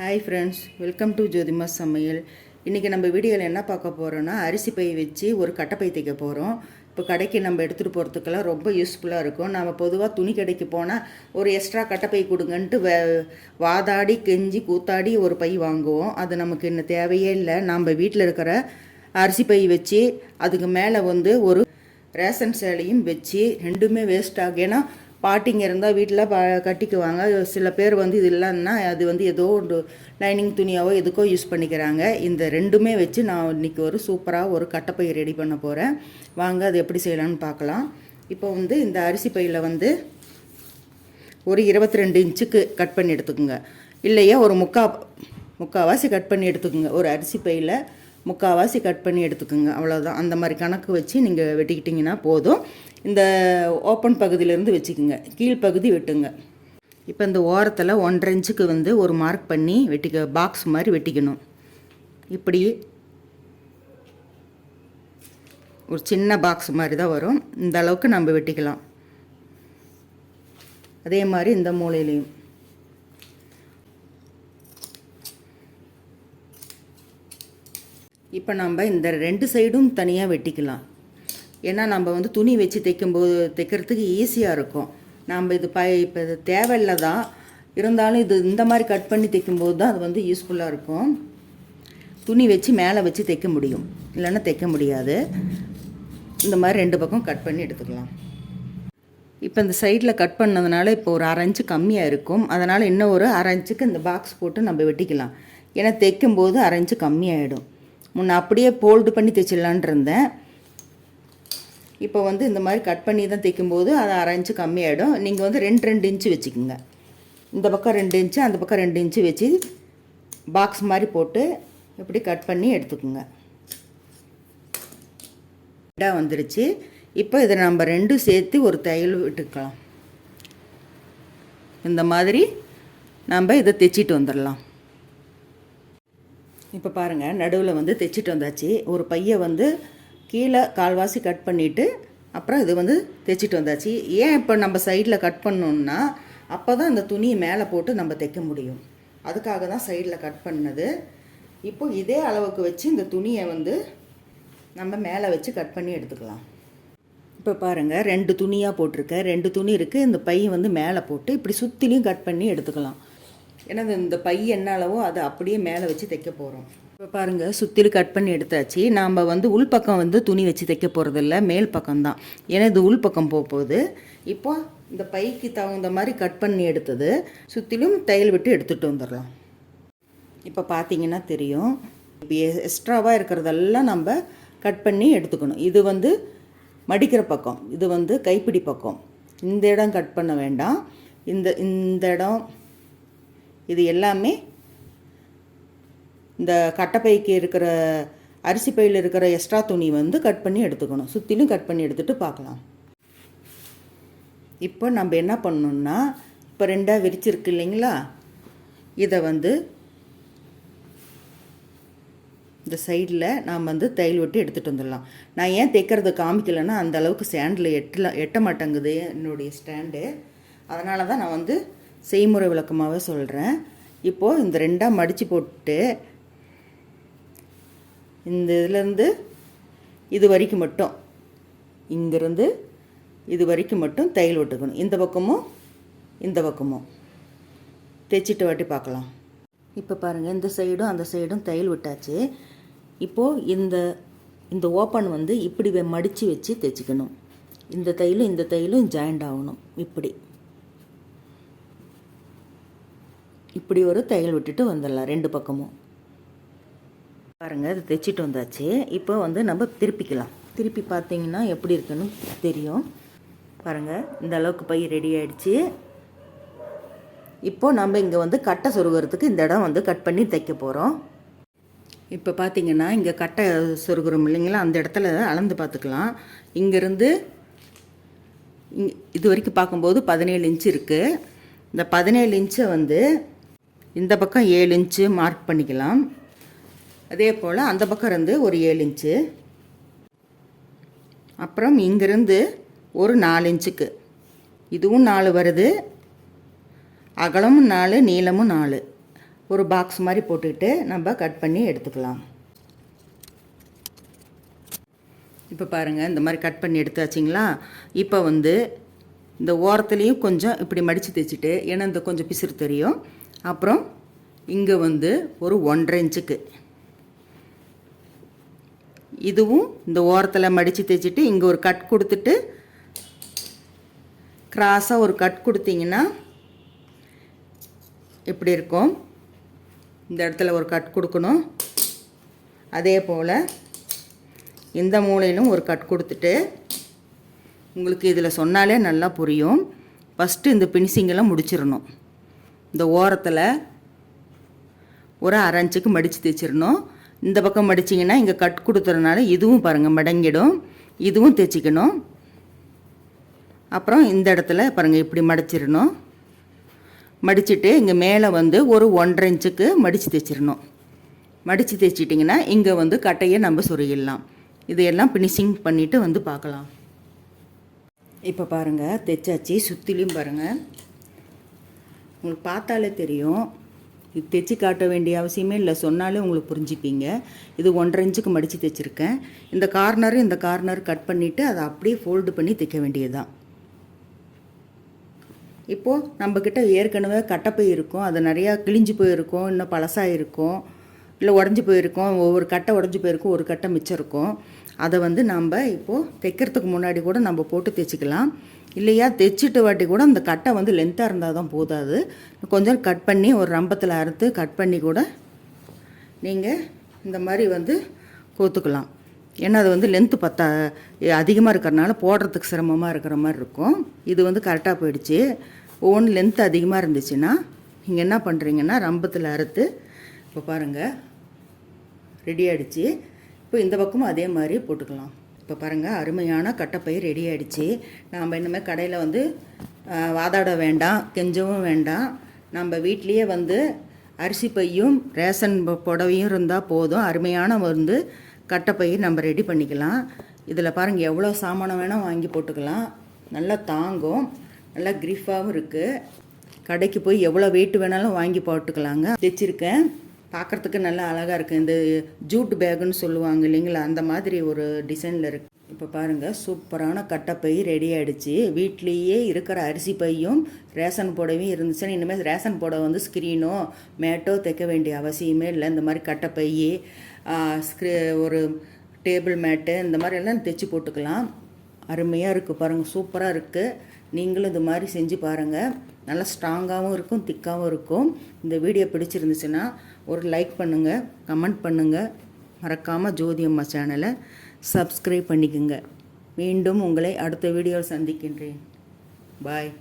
Hi friends, welcome to ஜோதிமா சமையல். இன்றைக்கி நம்ம வீடியோவில் என்ன பார்க்க போகிறோன்னா, அரிசி பை வச்சு ஒரு கட்டைப்பை தைக்க போகிறோம். இப்போ கடைக்கு நம்ம எடுத்துகிட்டு போகிறதுக்கெல்லாம் ரொம்ப யூஸ்ஃபுல்லாக இருக்கும். நம்ம பொதுவாக துணி கடைக்கு போனால் ஒரு எக்ஸ்ட்ரா கட்டைப்பை கொடுங்கன்ட்டு வாதாடி கெஞ்சி கூத்தாடி ஒரு பை வாங்குவோம். அது நமக்கு இன்னும் தேவையே இல்லை. நம்ம வீட்டில் இருக்கிற அரிசி பை வச்சு அதுக்கு மேலே ஒரு ரேஷன் சேலையும் வச்சு ரெண்டுமே வேஸ்ட் ஆகும். ஏன்னா பாட்டிங்க இருந்தால் வீட்டில் கட்டிக்குவாங்க. சில பேர் இது இல்லைன்னா அது ஏதோ ஒரு லைனிங் துணியாவோ எதுக்கோ யூஸ் பண்ணிக்கிறாங்க. இந்த ரெண்டுமே வச்சு நான் இன்றைக்கி ஒரு சூப்பராக ஒரு கட்டைப்பை ரெடி பண்ண போகிறேன். வாங்க அது எப்படி செய்யலான்னு பார்க்கலாம். இப்போ இந்த அரிசி பையில் ஒரு 22 இன்ச்சுக்கு கட் பண்ணி எடுத்துக்கோங்க. இல்லையா ஒரு முக்கால்வாசி கட் பண்ணி எடுத்துக்கோங்க. ஒரு அரிசி பையில் முக்கால்வாசி கட் பண்ணி எடுத்துக்கோங்க. அவ்வளோதான். அந்த மாதிரி கணக்கு வச்சு நீங்கள் வெட்டிக்கிட்டிங்கன்னா போதும். இந்த ஓப்பன் பகுதியிலேருந்து வச்சுக்கோங்க, கீழ்ப்பகுதி வெட்டுங்க. இப்போ இந்த ஓரத்தில் 1.5 இன்ச்சுக்கு ஒரு மார்க் பண்ணி பாக்ஸ் மாதிரி வெட்டிக்கணும். இப்படி ஒரு சின்ன பாக்ஸ் மாதிரி தான் வரும். இந்த அளவுக்கு நம்ம வெட்டிக்கலாம். அதே மாதிரி இந்த மூலையிலையும் இப்போ நம்ம இந்த 2 சைடும் தனியாக வெட்டிக்கலாம். ஏன்னா நம்ம துணி வச்சு தைக்கிறதுக்கு ஈஸியாக இருக்கும். நம்ம இப்போ இது தேவையில்லை தான், இருந்தாலும் இந்த மாதிரி கட் பண்ணி தைக்கும்போது தான் அது யூஸ்ஃபுல்லாக இருக்கும். துணி வச்சு மேலே வச்சு தைக்க முடியும், இல்லைன்னா தைக்க முடியாது. இந்த மாதிரி 2 பக்கம் கட் பண்ணி எடுத்துக்கலாம். இப்போ இந்த சைடில் கட் பண்ணதுனால இப்போ ஒரு 1/2 இன்ச்சு கம்மியாக இருக்கும். அதனால் இன்னும் ஒரு 1/2 இன்ச்சுக்கு இந்த பாக்ஸ் போட்டு நம்ம வெட்டிக்கலாம். ஏன்னா தைக்கும்போது 1/2 இன்ச்சு கம்மியாகிடும். முன்ன அப்படியே ஃபோல்டு பண்ணி தைச்சிடலான் இருந்தேன். இப்போ இந்த மாதிரி கட் பண்ணி தான் தைக்கும்போது அது 1/2 இன்ச்சு கம்மியாகிடும். நீங்கள் 2 இன்ச்சு வச்சுக்கோங்க. இந்த பக்கம் 2 இன்ச்சு, அந்த பக்கம் 2 இன்ச்சு வச்சு பாக்ஸ் மாதிரி போட்டு இப்படி கட் பண்ணி எடுத்துக்கோங்க. வந்துருச்சு. இப்போ இதை நம்ம 2 சேர்த்து ஒரு தையல் விட்டுக்கலாம். இந்த மாதிரி நம்ம இதை தைச்சிட்டு வந்துடலாம். இப்போ பாருங்கள், நடுவில் தைச்சிட்டு வந்தாச்சு. ஒரு பையை கீழே கால்வாசி கட் பண்ணிவிட்டு அப்புறம் இது தைச்சிட்டு வந்தாச்சு. ஏன் இப்போ நம்ம சைடில் கட் பண்ணோன்னா அப்போ தான் இந்த துணியை மேலே போட்டு நம்ம தைக்க முடியும். அதுக்காக தான் சைடில் கட் பண்ணது. இப்போ இதே அளவுக்கு வச்சு இந்த துணியை நம்ம மேலே வச்சு கட் பண்ணி எடுத்துக்கலாம். இப்போ பாருங்கள், 2 துணியாக போட்டிருக்கேன். 2 துணி இருக்குது. இந்த பை மேலே போட்டு இப்படி சுற்றிலையும் கட் பண்ணி எடுத்துக்கலாம். ஏன்னா இந்த பை என்ன அளவோ அதை அப்படியே மேலே வச்சு தைக்க போகிறோம். இப்போ பாருங்கள், சுற்றிலும் கட் பண்ணி எடுத்தாச்சு. நாம் உள்பக்கம் துணி வச்சு தைக்க போகிறதில்ல, மேல் பக்கம்தான். ஏன்னா இது உள்பக்கம் போகுது. இப்போ இந்த பைக்கு தகுந்த மாதிரி கட் பண்ணி எடுத்தது சுற்றிலும் தையல் விட்டு எடுத்துகிட்டு வந்துடலாம். இப்போ பார்த்தீங்கன்னா தெரியும். இப்போ எக்ஸ்ட்ராவாக இருக்கிறதெல்லாம் நம்ம கட் பண்ணி எடுத்துக்கணும். இது மடிக்கிற பக்கம், இது கைப்பிடி பக்கம். இந்த இடம் கட் பண்ண வேண்டாம். இந்த இடம் இது எல்லாமே இந்த கட்டைப்பைக்கு இருக்கிற அரிசி பையில் இருக்கிற எக்ஸ்ட்ரா துணி கட் பண்ணி எடுத்துக்கணும். சுற்றிலும் கட் பண்ணி எடுத்துகிட்டு பார்க்கலாம். இப்போ நம்ம என்ன பண்ணணுன்னா, இப்போ 2ஆக விரிச்சிருக்கு இல்லைங்களா, இதை இந்த சைடில் நாம் தையல் விட்டு எடுத்துகிட்டு வந்துடலாம். நான் ஏன் தைக்கிறது காமிக்கலைன்னா அந்த அளவுக்கு ஸ்டாண்டில் எட்ட மாட்டேங்குது என்னுடைய ஸ்டாண்டு. அதனால தான் நான் செய்முறை விளக்கமாகவே சொல்கிறேன். இப்போது இந்த 2ஆக மடித்து போட்டு இந்த இதுலேருந்து இது வரைக்கும் மட்டும், இங்கேருந்து இது வரைக்கும் மட்டும் தையல் விட்டுக்கணும். இந்த பக்கமும் இந்த பக்கமும் தைச்சிட்டு வாட்டி பார்க்கலாம். இப்போ பாருங்கள், இந்த சைடும் அந்த சைடும் தையல் விட்டாச்சு. இப்போது இந்த ஓப்பன் இப்படி மடித்து வச்சு தைச்சிக்கணும். இந்த தையலும் ஜாயிண்ட் ஆகணும். இப்படி ஒரு தையல் விட்டுட்டு வந்துடலாம் 2 பக்கமும். பாருங்கள், அது தைச்சிட்டு வந்தாச்சு. இப்போ நம்ம திருப்பிக்கலாம். திருப்பி பார்த்தீங்கன்னா எப்படி இருக்குன்னு தெரியும். பாருங்கள், இந்த அளவுக்கு பை ரெடி ஆகிடுச்சு. இப்போது நம்ம இங்கே கட்டை சொருகிறதுக்கு இந்த இடம் கட் பண்ணி தைக்க போகிறோம். இப்போ பார்த்தீங்கன்னா இங்கே கட்டை சொருகிறோம் இல்லைங்களா, அந்த இடத்துல அளந்து பார்த்துக்கலாம். இங்கேருந்து இது வரைக்கும் பார்க்கும்போது 17 இன்ச்சு இருக்குது. இந்த 17 இன்ச்சை இந்த பக்கம் 7 இன்ச்சு மார்க் பண்ணிக்கலாம். அதே போல் அந்த பக்கம் ஒரு 7 இன்ச்சு. அப்புறம் இங்கேருந்து ஒரு 4 இன்ச்சுக்கு இதுவும் 4 வருது. அகலமும் 4, நீளமும் 4. ஒரு பாக்ஸ் மாதிரி போட்டுக்கிட்டு நம்ம கட் பண்ணி எடுத்துக்கலாம். இப்போ பாருங்கள், இந்த மாதிரி கட் பண்ணி எடுத்தாச்சுங்களா. இப்போ வந்து இந்த ஓரத்துலேயும் கொஞ்சம் இப்படி மடித்து தைச்சிட்டு, ஏன்னா இந்த கொஞ்சம் பிசுறு தெரியும். அப்புறம் இங்கே வந்து ஒரு 1.5 இன்ச்சுக்கு இதுவும் இந்த ஓரத்தில் மடித்து தைச்சிட்டு இங்கே ஒரு கட் கொடுத்துட்டு கிராஸாக ஒரு கட் கொடுத்தீங்கன்னா எப்படி இருக்கும். இந்த இடத்துல ஒரு கட் கொடுக்கணும். அதே போல் இந்த மூலையிலும் ஒரு கட் கொடுத்துட்டு, உங்களுக்கு இதில் சொன்னாலே நல்லா புரியும். ஃபஸ்ட்டு இந்த பினிஷிங்கெல்லாம் முடிச்சிடணும். இந்த ஓரத்தில் ஒரு 1/2 இன்ச்சுக்கு மடித்து தைச்சிடணும். இந்த பக்கம் மடிச்சிங்கன்னா இங்கே கட் கொடுத்துறதுனால இதுவும் பாருங்கள் மடங்கிடும். இதுவும் தைச்சிக்கணும். அப்புறம் இந்த இடத்துல பாருங்கள் இப்படி மடிச்சிடணும். மடிச்சுட்டு இங்கே மேலே வந்து ஒரு 1.5 இன்ச்சுக்கு மடித்து தைச்சிடணும். மடித்து தைச்சிட்டிங்கன்னா இங்கே வந்து கட்டையை நம்ம சொருகிடலாம். இதையெல்லாம் ஃபினிஷிங் பண்ணிவிட்டு வந்து பார்க்கலாம். இப்போ பாருங்கள், தைச்சாச்சு. சுற்றிலையும் பாருங்கள், உங்களுக்கு பார்த்தாலே தெரியும். இது தைச்சி காட்ட வேண்டிய அவசியமே இல்லை, சொன்னாலே உங்களுக்கு புரிஞ்சுப்பீங்க. இது 1.5 இன்ச்சுக்கு மடித்து தைச்சிருக்கேன். இந்த கார்னர் கட் பண்ணிவிட்டு அதை அப்படியே ஃபோல்டு பண்ணி தைக்க வேண்டியது தான். இப்போது நம்மக்கிட்ட ஏற்கனவே கட்டப்பை இருக்கும், அது நிறையா கிழிஞ்சு போயிருக்கும், இன்னும் பழசாக இருக்கும், இல்லை உடஞ்சி போயிருக்கும். ஒவ்வொரு கட்டை உடஞ்சி போயிருக்கும், ஒரு கட்டை மிச்சம் இருக்கும். அதை வந்து நம்ம இப்போது தைக்கிறதுக்கு முன்னாடி கூட நம்ம போட்டு தைச்சிக்கலாம். இல்லையா தைச்சிட்டு வாட்டி கூட அந்த கட்டை வந்து லென்த்தாக இருந்தால் தான் போதாது, கொஞ்சம் கட் பண்ணி ஒரு ரம்பத்தில் அறுத்து கட் பண்ணி கூட நீங்கள் இந்த மாதிரி வந்து கோத்துக்கலாம். ஏன்னா அது வந்து லென்த்து அதிகமாக இருக்கிறனால போடுறதுக்கு சிரமமாக இருக்கிற மாதிரி இருக்கும். இது வந்து கரெக்டாக போயிடுச்சு. ஒவ்வொன்று லென்த்து அதிகமாக இருந்துச்சுன்னா நீங்கள் என்ன பண்ணுறீங்கன்னா ரம்பத்தில் அறுத்து, இப்போ பாருங்கள் ரெடி ஆகிடுச்சு. இப்போ இந்த பக்கமும் அதே மாதிரி போட்டுக்கலாம். இப்போ பாருங்கள், அருமையான கட்டைப்பை ரெடி ஆகிடுச்சு. நாம் இனிமேல் கடையில் வந்து வாதாட வேண்டாம், கெஞ்சவும் வேண்டாம். நம்ம வீட்லேயே வந்து அரிசி பையும் ரேஷன் புடவையும் இருந்தால் போதும். அருமையான வந்து கட்டைப்பை நம்ம ரெடி பண்ணிக்கலாம். இதில் பாருங்கள் எவ்வளோ சாமானம் வேணால் வாங்கி போட்டுக்கலாம். நல்லா தாங்கும், நல்லா கிரிஃபாகவும் இருக்குது. கடைக்கு போய் எவ்வளோ வெயிட் வேணாலும் வாங்கி போட்டுக்கலாங்க. தைச்சிருக்கேன், பார்க்குறதுக்கு நல்லா அழகாக இருக்குது. இந்த ஜூட் பேக்குன்னு சொல்லுவாங்க இல்லைங்களா, அந்த மாதிரி ஒரு டிசைனில் இருக்குது. இப்போ பாருங்கள், சூப்பரான கட்டைப்பை ரெடி ஆகிடுச்சு. வீட்லேயே இருக்கிற அரிசி பையும் ரேஷன் புடவையும் இருந்துச்சுன்னா இனிமேல் ரேஷன் புடவை வந்து ஸ்க்ரீனோ மேட்டோ தைக்க வேண்டிய அவசியமே இல்லை. இந்த மாதிரி கட்டைப்பை, ஒரு டேபிள் மேட்டு, இந்த மாதிரி எல்லாம் தைச்சி போட்டுக்கலாம். அருமையாக இருக்குது பாருங்கள், சூப்பராக இருக்குது. நீங்களும் இது மாதிரி செஞ்சு பாருங்கள். நல்லா ஸ்ட்ராங்காகவும் இருக்கும், திக்காகவும் இருக்கும். இந்த வீடியோ பிடிச்சிருந்துச்சுன்னா ஒரு லைக் பண்ணுங்கள், கமெண்ட் பண்ணுங்கள். மறக்காமல் ஜோதி அம்மா சேனலை சப்ஸ்கிரைப் பண்ணிக்கோங்க. மீண்டும் உங்களை அடுத்த வீடியோவில் சந்திக்கின்றேன். பாய்.